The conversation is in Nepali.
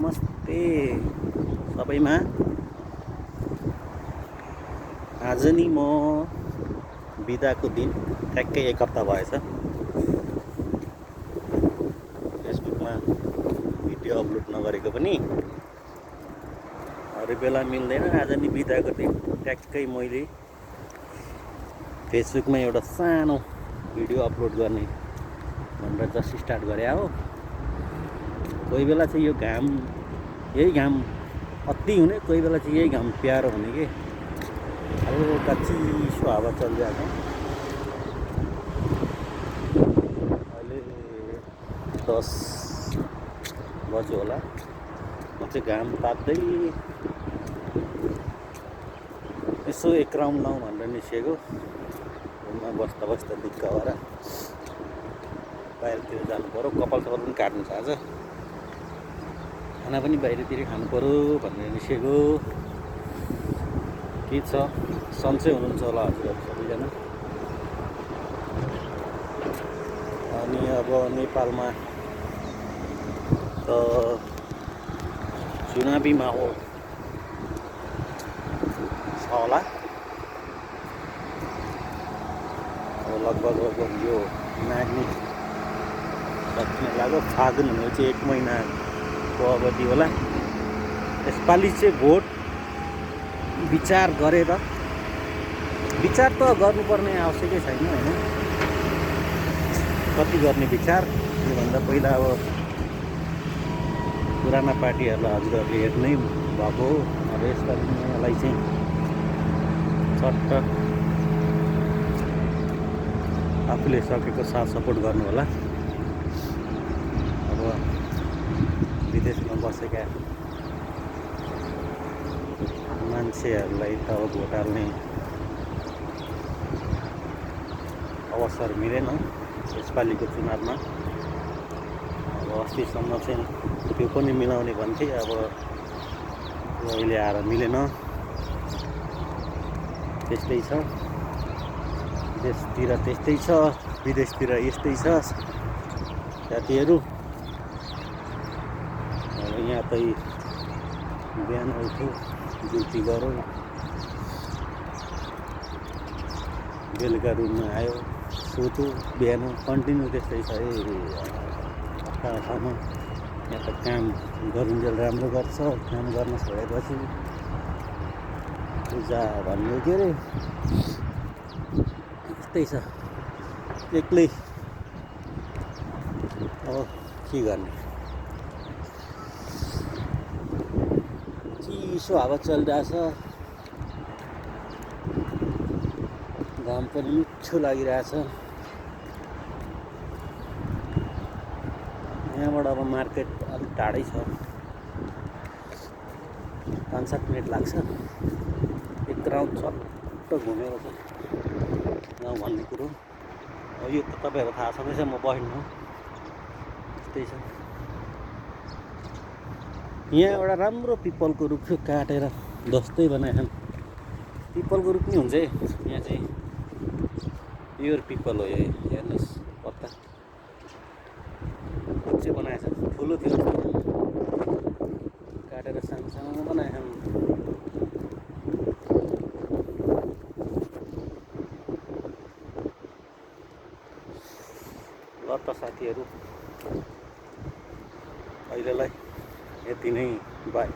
नमस्ते सबैमा। आज नि म बिदाको दिन ठ्याक्कै एक हप्ता भएछ। फेसबुकमा भिडियो अपलोड नगरेको पनि अरू बेला मिल्दैन। आज नि बिदाको दिन ठ्याक्कै मैले फेसबुकमा एउटा सानो भिडियो अपलोड गर्ने भनेर जस्ट स्टार्ट गरे हो। कोही बेला चाहिँ यो घाम, यही घाम अति हुने, कोही बेला चाहिँ यही घाम प्यारो हुने के। हल्का चिसो हावा चलिरहेको। अहिले 10 बज्यो होला। म चाहिँ घाम ताप्दै यसो एक राउन्ड लाउँ भनेर निस्केको। रुममा बस्दा बस्दा दिक्क भएर बाहिरतिर जानु पऱ्यो। कपाल सपाल पनि काट्नु छ आज। खाना पनि बाहिरतिर खानु पऱ्यो भनेर निस्केको। के छ, सन्चै हुनुहुन्छ होला हजुरहरू सबैजना। अनि अब नेपालमा त चुनावी माहौल छ होला। अब लगभग यो माघे सकिने लाग्यो। फागुन भनेपछि 1 महिनाको अवधि होला। यसपालि चाहिँ भोट विचार गरेर, विचार त गर्नुपर्ने आवश्यकै छैन होइन। कति गर्ने विचार, योभन्दा पहिला अब पुराना पार्टीहरूलाई हजुरहरूले हेर्नै भएको हो। अब यसपालि नयाँलाई चाहिँ चट्ट आफूले सकेको साथ सपोर्ट गर्नु होला। अब विदेशमा बसेका मान्छेहरूलाई त अब भोट हाल्ने अवसर मिलेन यसपालिको चुनावमा। अब अस्तिसम्म चाहिँ त्यो पनि मिलाउने भन्थे, अब अहिले आएर मिलेन। त्यस्तै छ, देशतिर त्यस्तै छ, विदेशतिर यस्तै छ साथीहरू। अब यहाँ त बिहान उठ्यो, ड्युटी गऱ्यो, बेलुका रुममा आयो, सुत्यो, बिहान कन्टिन्यू त्यस्तै छ। ठाउँमा यहाँ त काम गरुन्जेल राम्रो गर्छ। काम गर्न छोडेपछि पूजा भन्ने के अरे त्यस्तै छ एक्लै। अब के गर्ने, चिसो हावा चलिरहेछ। घाम पनि मिठो लागिरहेछ। यहाँबाट अब मार्केट अलिक टाढै छ, 5-7 मिनट लाग्छ। एक राउन्ड चट्ट घुमेर चाहिँ जाउँ भन्ने कुरो। अब यो त तपाईँहरूलाई थाहा छँदैछ, म बस्नु त्यस्तै छ। यहाँ एउटा राम्रो पिपलको रुख काटेर जस्तै बनाएछन्। पिपलको रुख नि हुन्छ है यहाँ चाहिँ, प्योर पिपल हो यो। हेर्नुहोस् पत्ता चाहिँ बनाएछ, ठुलो थियो काटेर सानो सानो बनाएछन्। ल त साथीहरू, अहिलेलाई यति नै, बाई।